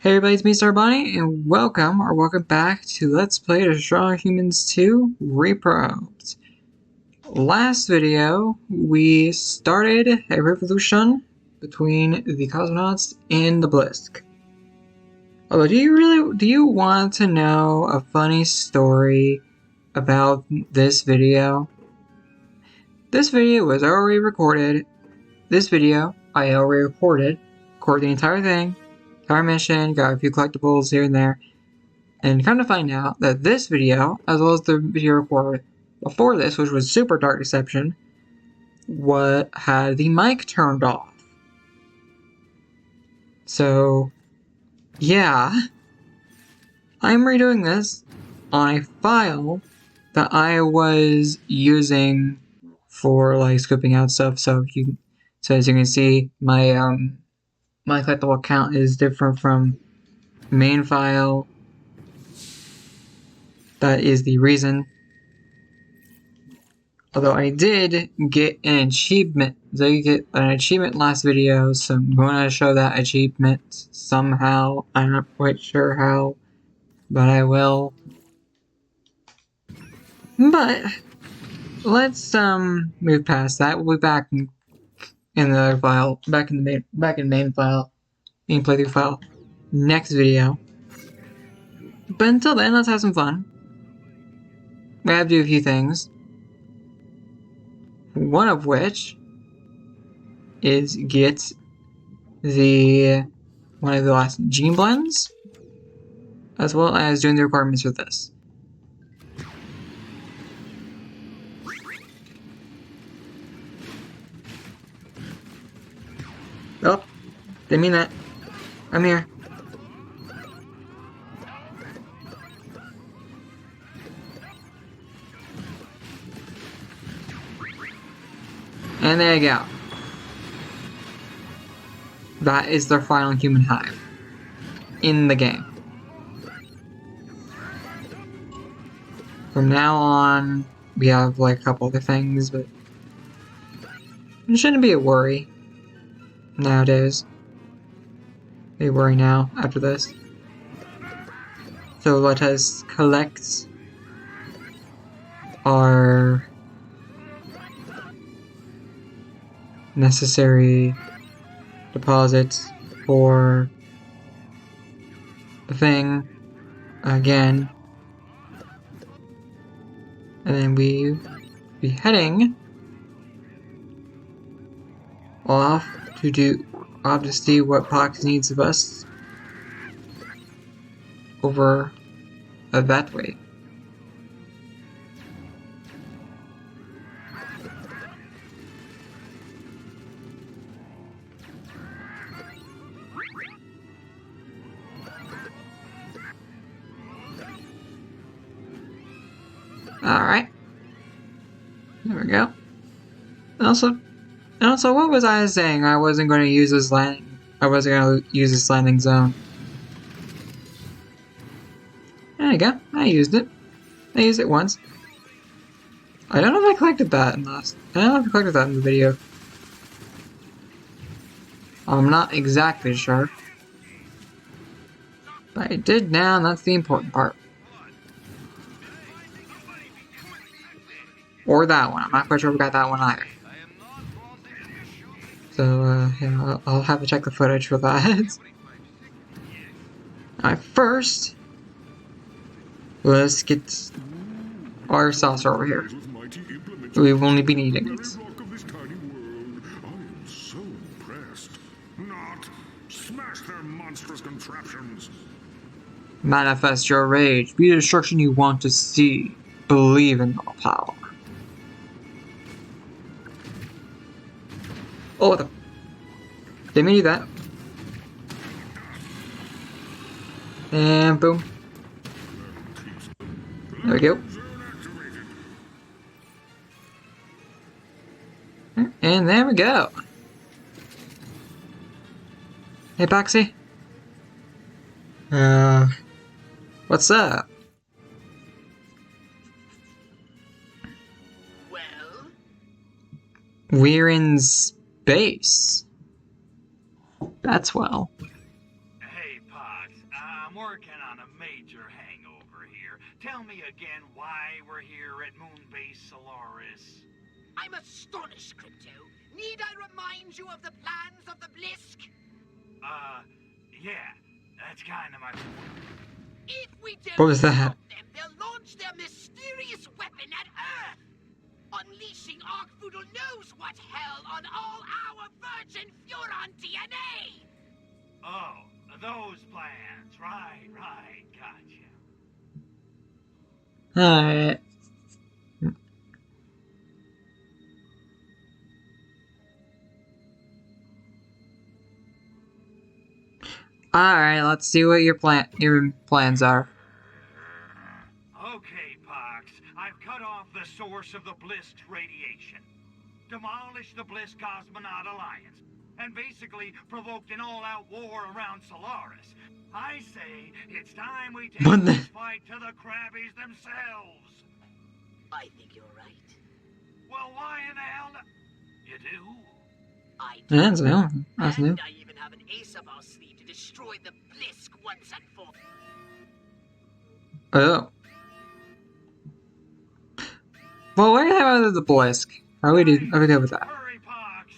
Hey everybody, it's me, Star Bunny, and welcome back to Let's Play Destroy Humans 2 Reprobed. Last video, we started a revolution between the cosmonauts and the Blisk. Although, do you want to know a funny story about this video? This video was already recorded. This video, I already recorded the entire thing. Our mission, got a few collectibles here and there, and come to find out that this video, as well as the video recorded before this, which was Super Dark Deception, had the mic turned off. So, yeah, I'm redoing this on a file that I was using for like scoping out stuff. So as you can see, my collectible account is different from main file. That is the reason. Although I did get an achievement. So you get an achievement last video, so I'm going to show that achievement somehow. I'm not quite sure how, but I will. But let's move past that. We'll be back in the file, back in main file, main playthrough file, next video. But until then, let's have some fun. We have to do a few things. One of which is get one of the last gene blends, as well as doing the requirements for this. Oh, didn't mean that. I'm here. And there you go. That is their final human hive in the game. From now on, we have like a couple other things, but it shouldn't be a worry nowadays. Be a worry now after this. So let us collect our necessary deposits for the thing again, and then we be heading off to see what Pox needs of us over that way. Alright. There we go. And also, what was I saying? I wasn't going to use this landing. I wasn't going to use this landing zone. There you go. I used it. I used it once. I don't know if I collected that in last. I don't know if I collected that in the video. I'm not exactly sure. But I did now, and that's the important part. Or that one. I'm not quite sure if we got that one either. So, yeah, I'll have to check the footage for that. Alright, first, let's get our saucer over here. We will only be needing it. Manifest your rage. Be the destruction you want to see. Believe in your power. Oh, didn't mean to do that. And boom. There we go. And there we go. Hey, Boxy. What's up? Well? We're in space. That's well. Hey, Pox. I'm working on a major hangover here. Tell me again why we're here at Moonbase Solaris. I'm astonished, Crypto. Need I remind you of the plans of the Blisk? Yeah. That's kind of my point. If we don't What was that? stop them, they'll launch their mysterious weapon at Earth, unleashing Arkfoodle knows what hell on all our virgin Furon DNA! Oh, those plans. Right, gotcha. Alright. Alright, let's see what your plans are. Okay, Pox. I've cut off the source of the Blisk's radiation, demolished the Blisk Cosmonaut Alliance, and basically provoked an all-out war around Solaris. I say it's time we take this fight to the Krabbies themselves. I think you're right. Well, why in the hell? You do? I do. Yeah, that's new. That's new. And I even have an ace up our sleeve to destroy the Blisk once and for Oh. Well, where the hell is the Blisk? Are we good with that? Hurry, Pox.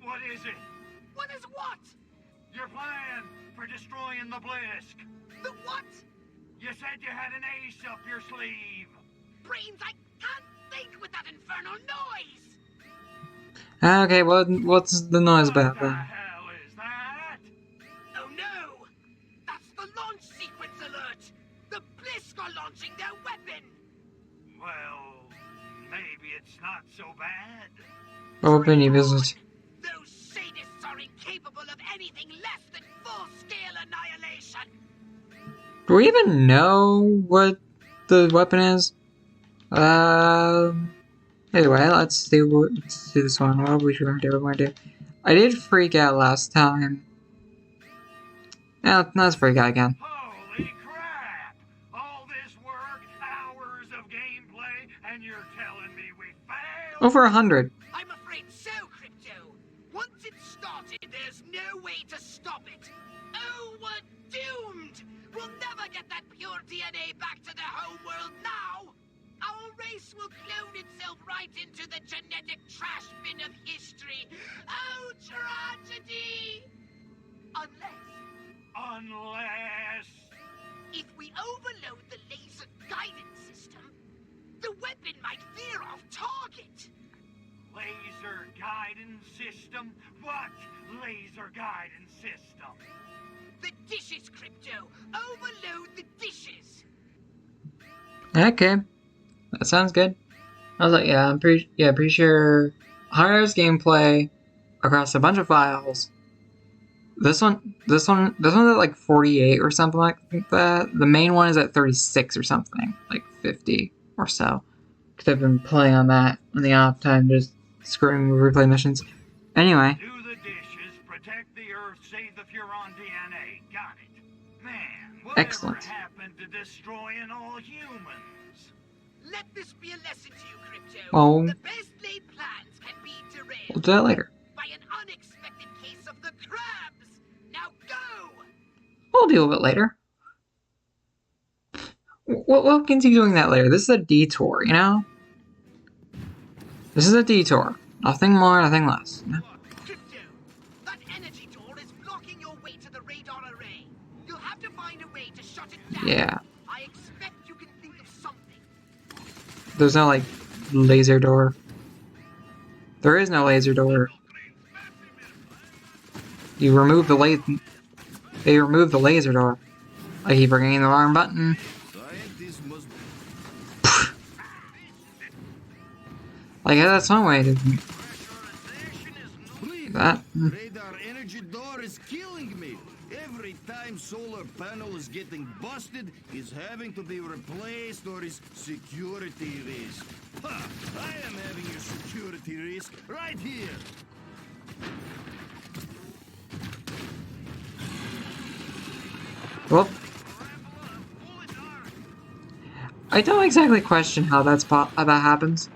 What is it? What is what? Your plan for destroying the Blisk. The what? You said you had an ace up your sleeve. Brains, I can't think with that infernal noise! Okay, what's the noise about What the then? hell is that? Oh no! That's the launch sequence alert! The Blisk are launching their weapon! Well, maybe it's not so bad. Open your business. Those sadists are incapable of anything less than full-scale annihilation! Do we even know what the weapon is? Anyway, let's do this one. What are we going to do? I did freak out last time. Now, let's freak out again. Holy crap! All this work, hours of gameplay, and you're telling me we failed? Over 100. I'm afraid so, Crypto. Once it's started, there's no way to stop it. Oh, we're doomed! We'll never get that pure DNA back to the home world now! Our race will clone itself right into the genetic trash bin of history. Oh, tragedy! Unless... If we overload the laser guidance system, the weapon might veer off target. Laser guidance system? What laser guidance system? The dishes, Crypto. Overload the dishes. Okay. That sounds good. I was like, yeah, I'm pretty sure 100 hours gameplay across a bunch of files. This one's at like 48 or something like that. The main one is at 36 or something, like 50 or so. Because I've been playing on that in the off time, just screwing with replay missions. Anyway. Do the dishes, protect the Earth, save the Furon DNA. Got it. Man, whatever happened to destroying all humans? Let this be a lesson to you, Crypto. Oh. The best laid plans can be derailed. We'll do that later. By an unexpected case of the crabs. Now go! We'll deal with it later. We'll continue doing that later. This is a detour, you know? This is a detour. Nothing more, nothing less. You know? Crypto, that energy door is blocking your way to the radar array. You'll have to find a way to shut it down. Yeah. I expect you can think of something. There's no, like, laser door. There is no laser door. You remove the They removed the laser door. I keep forgetting the wrong button. Like, that's one way to do that. Radar energy door is killing me. Every time solar panel is getting busted, is having to be replaced or is security risk. Ha! I am having a security risk right here. Well, I don't exactly question how that happens.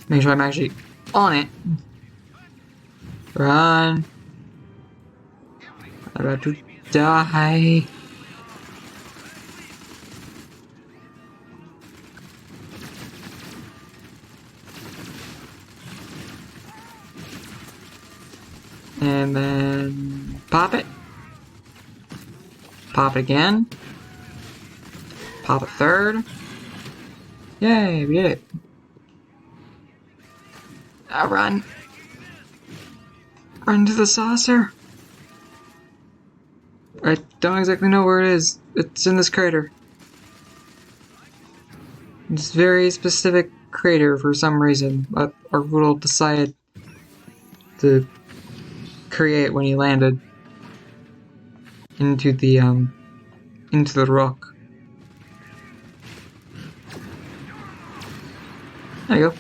Make sure I'm actually on it. Run. I'm about to die. And then pop it. Pop it again. Pop a third. Yay, we did it. Now run. Run to the saucer. I don't exactly know where it is. It's in this crater. It's a very specific crater for some reason. Our Poodle decided to create when he landed into the rock. There you go.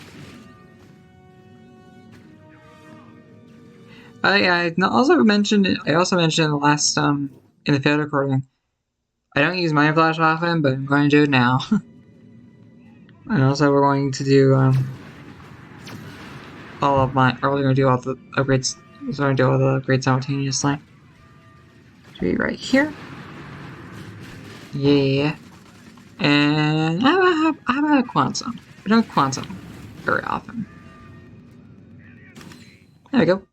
I also mentioned in the last in the field recording. I don't use Mind Flash often, but I'm going to do it now. And also we're going to do we're going to do all the upgrades. We're going to do all the upgrades simultaneously. Should be right here. Yeah. And how about a Quantum? We don't Quantum very often. There we go.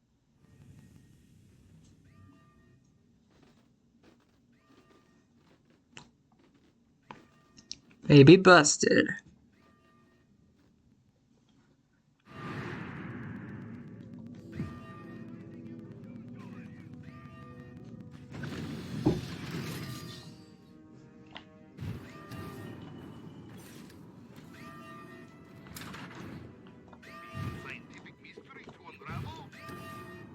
Baby busted.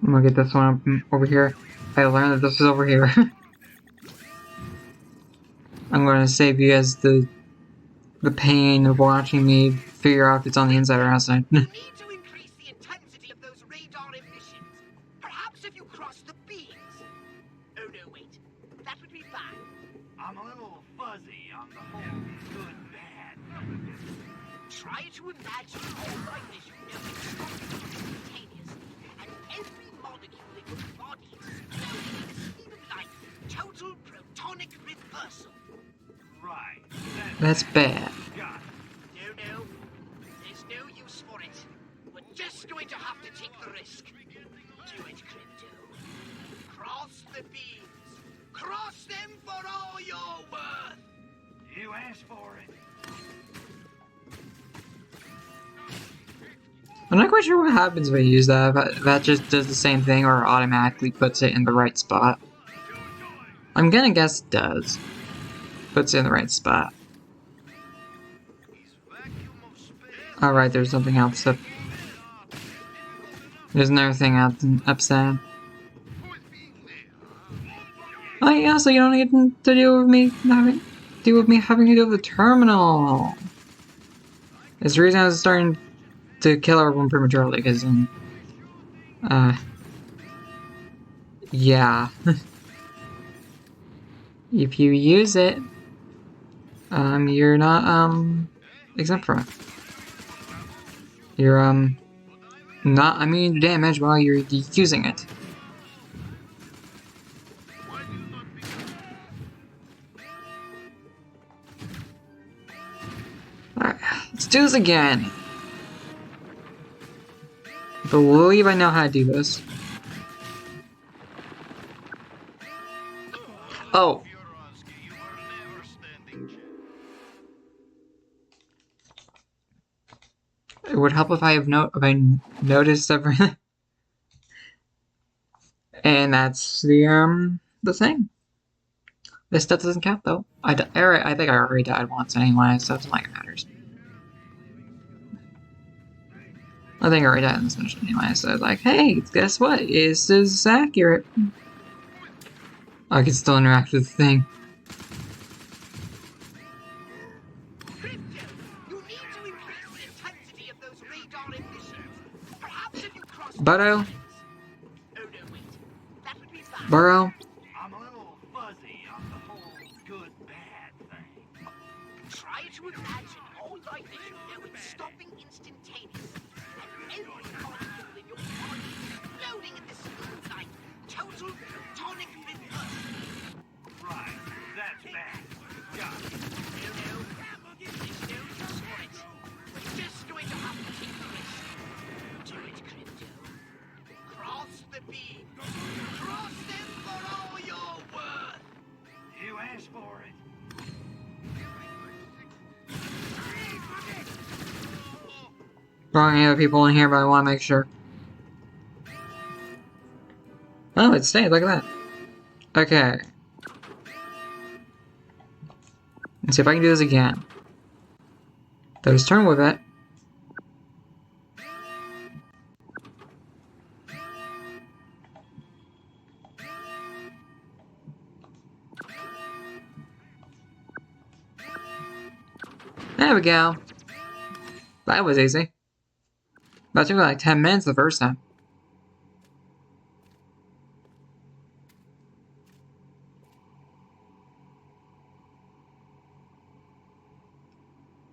I'm gonna get this one over here. I learned that this is over here. I'm gonna save you guys the pain of watching me figure out if it's on the inside or outside. You need to increase the intensity of those radar emissions. Perhaps if you cross the beams. Oh no, wait. That would be bad. I'm a little fuzzy on the whole good-bad. Try to imagine all like this, you know, instantaneously, and every molecule in your body is exploding in a stream of light. Total protonic reversal. Right. That's bad. Got No, there's no use for it. We're just going to have to take the risk. Do it, Crypto. Cross the beams. Cross them for all you're worth. it. You asked for it. I'm not quite sure what happens when you use that. If that just does the same thing or automatically puts it in the right spot. I'm gonna guess it does. Puts it in the right spot. Alright, there's something else up. There's another thing upside. Oh yeah, so you don't need to deal with me having to do with the terminal. It's the reason I was starting to kill everyone prematurely, because yeah. If you use it, you're not exempt from it. You're not immune to damage while you're using it. Alright, let's do this again. I believe I know how to do this. Oh. It would help if I noticed everything. And that's the thing. This stuff doesn't count though. I think I already died once anyway, so it's not like it matters. I think I already died in this mission anyway, so it's like, hey, guess what? This is accurate. I can still interact with the thing. Burrow? Burrow? I'm a little fuzzy on the whole good-bad thing. Try to imagine all like this, you know, it's stopping instantaneously. Tonic crypto. Right, that's bad. Got it. No, there's no use for it. We're just going to have to take the risk. Do it, crypto. Cross the beam. Cross them for all you're worth. You asked for it. Throwing other people in here, but I want to make sure. Oh, it stayed. Look at that. Okay. Let's see if I can do this again. There's turn with it. There we go. That was easy. That took like 10 minutes the first time.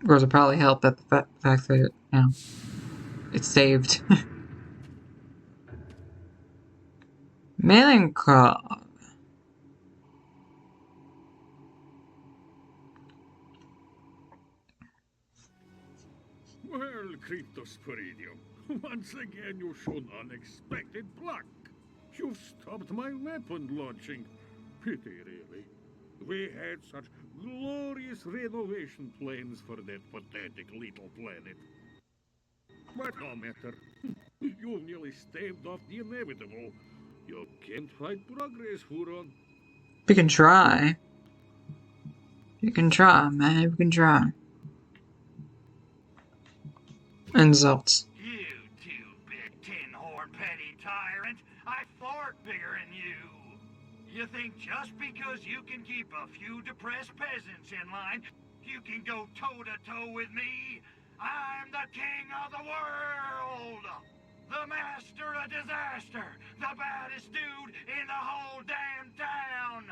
Of course, it probably helped that the fact that it's saved. Mailing call. Well, Cryptosporidium, once again you showed unexpected pluck. You've stopped my weapon launching. Pity, really. We had such glorious renovation plans for that pathetic little planet. But no matter. You nearly staved off the inevitable. You can't fight progress, Huron. We can try. You can try, man. We can try. Insults. You two-bit tin-horn petty tyrant. I fart bigger than you. You think just because you can keep a few depressed peasants in line, you can go toe-to-toe with me? I'm the king of the world! The master of disaster! The baddest dude in the whole damn town!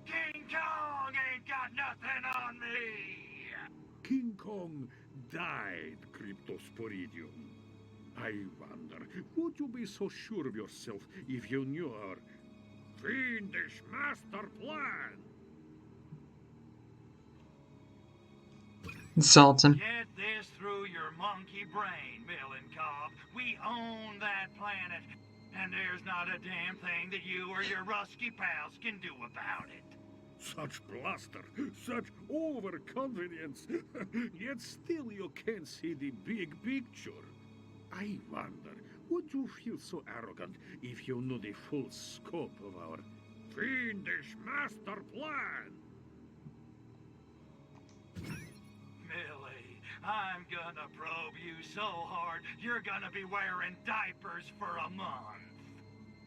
King Kong ain't got nothing on me! King Kong died, Cryptosporidium. I wonder, would you be so sure of yourself if you knew our fiendish master plan? Insult him. Get this through your monkey brain, Cobb. We own that planet, and there's not a damn thing that you or your rusky pals can do about it. Such bluster, such overconfidence, yet still you can't see the big picture. I wonder, would you feel so arrogant if you knew the full scope of our fiendish master plan? Millie, I'm gonna probe you so hard, you're gonna be wearing diapers for a month.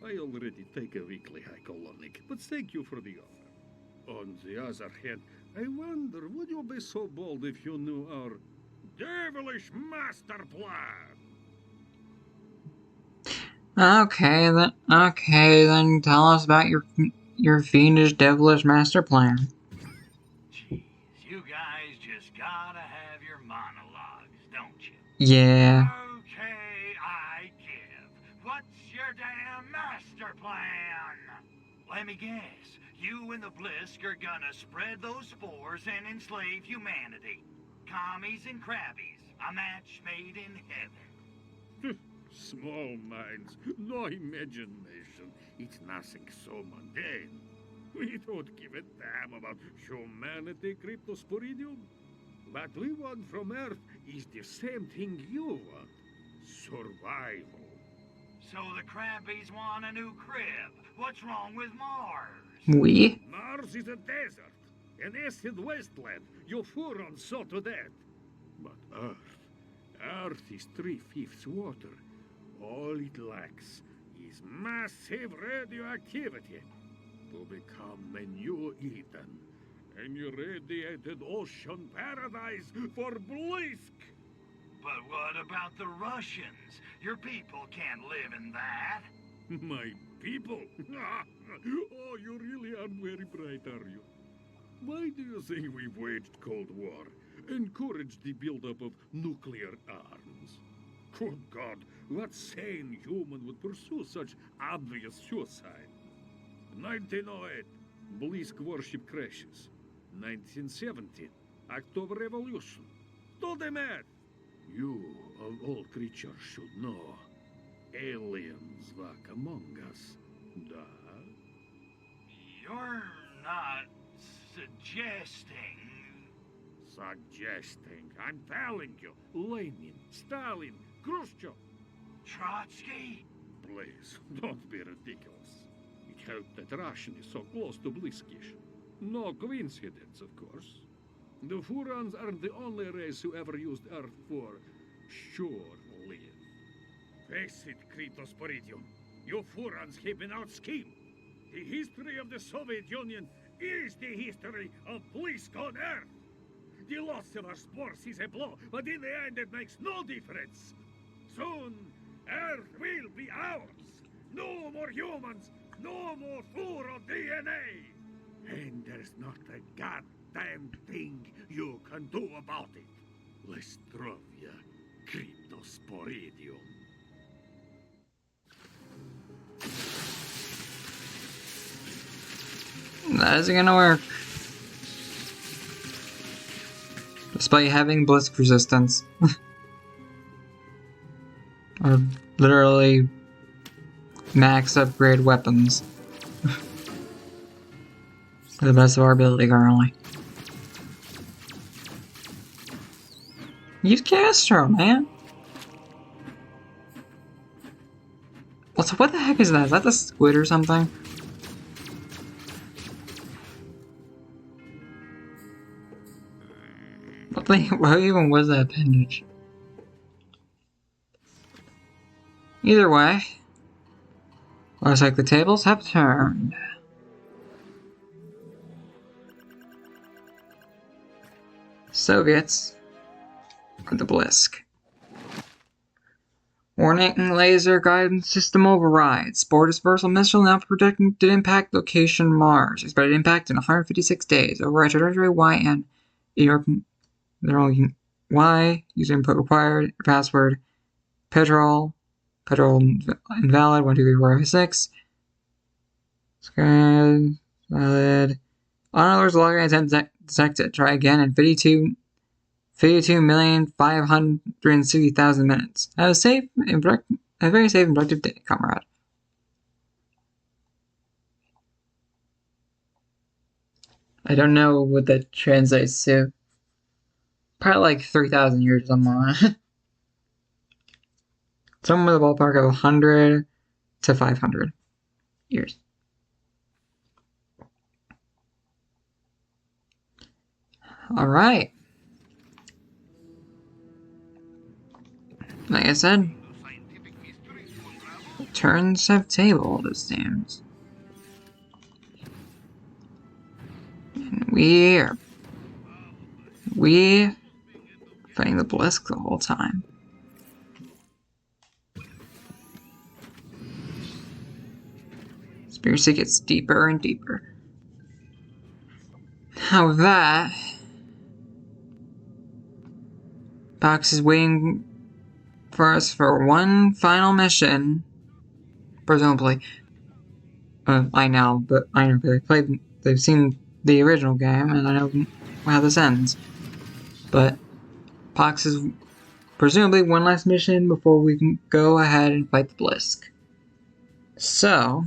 I already take a weekly hycolonic, but thank you for the offer. On the other hand, I wonder, would you be so bold if you knew our devilish master plan? Okay, then tell us about your fiendish, devilish master plan. Jeez, you guys just gotta have your monologues, don't you? Yeah. Okay, I give. What's your damn master plan? Let me guess. You and the Blisk are gonna spread those spores and enslave humanity. Commies and crabbies. A match made in heaven. Small minds, no imagination. It's nothing so mundane. We don't give a damn about humanity, Cryptosporidium. What we want from Earth is the same thing you want. Survival. So the crabbies want a new crib. What's wrong with Mars? We? Mars is a desert, an acid wasteland. You Hurons saw to that. But Earth is 3/5 water. All it lacks is massive radioactivity to become a new Eden. An irradiated ocean paradise for Blisk. But what about the Russians? Your people can't live in that. My people? Oh, you really aren't very bright, are you? Why do you think we waged Cold War? Encouraged the buildup of nuclear arms? Good God, what sane human would pursue such obvious suicide? 1908, Blisk warship crashes. 1917, October Revolution. Do the math. You, of all creatures, should know. Aliens walk among us. Da? You're not suggesting... Suggesting. I'm telling you. Lenin, Stalin, Khrushchev. Trotsky? Please, don't be ridiculous. It helped that Russian is so close to Bliskish. No coincidence, of course. The Furans aren't the only race who ever used Earth for shore-live. Face it, Kritos Poridium. You Furans have been out-schemed. The history of the Soviet Union is the history of Blisk on Earth. The loss of our spores is a blow, but in the end it makes no difference. Soon, Earth will be ours. No more humans, no more Furo DNA. And there's not a goddamn thing you can do about it. Lestrovia, Cryptosporidium. That isn't gonna work. Despite having Blisk resistance. Or literally max upgrade weapons. To the best of our ability currently. Use Castro, man! What the heck is that? Is that the squid or something? What even was that appendage? Either way, looks like the tables have turned. Soviets or the Blisk. Warning, laser guidance system override. Spore dispersal missile now predicted impact location Mars. Expected impact in 156 days. Override trajectory Y and Europe. Y. User input required. Password. Petrol invalid. 1, 2, 3, 4, 5, 6. Scan. Valid. Unalerts logging attempt detected. Try again in 52,560,000 minutes. Have a very safe and productive day, comrade. I don't know what that translates to. Probably like 3,000 years or something like that. Somewhere in the ballpark of 100 to 500 years. Alright. Like I said, turns have tabled, it seems. And we fighting the Blisk the whole time. Conspiracy gets deeper and deeper. Now with that, Box is waiting for us for one final mission, presumably. I know they've seen the original game, and I know how this ends. But Pox is presumably one last mission before we can go ahead and fight the Blisk. So,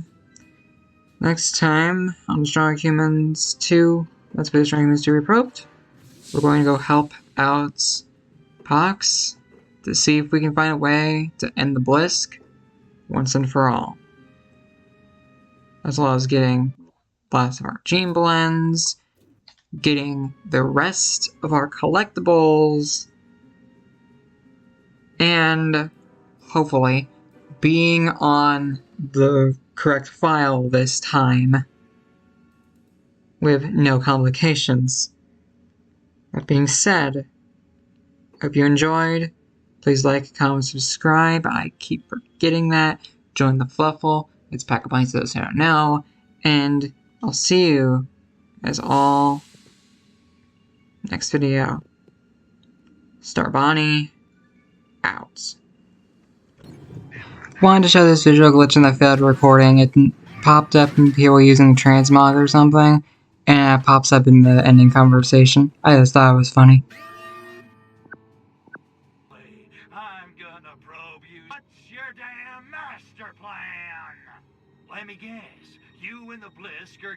next time on Strong Humans 2, Let's Play Strong Humans 2 Reprobed, we're going to go help out Pox to see if we can find a way to end the Blisk once and for all. As well as getting lots of our gene blends, getting the rest of our collectibles, and hopefully being on the correct file this time with no complications. That being said, hope you enjoyed. Please like, comment, subscribe. I keep forgetting that. Join the Fluffle. It's Pack-a-Pints to those who don't know. And I'll see you guys all next video. Starbonnie out. Wanted to show this visual glitch in the failed recording. It popped up in people using transmog or something, and it pops up in the ending conversation. I just thought it was funny. I'm gonna probe you. What's your damn master plan? Let me guess. You and the Blisk are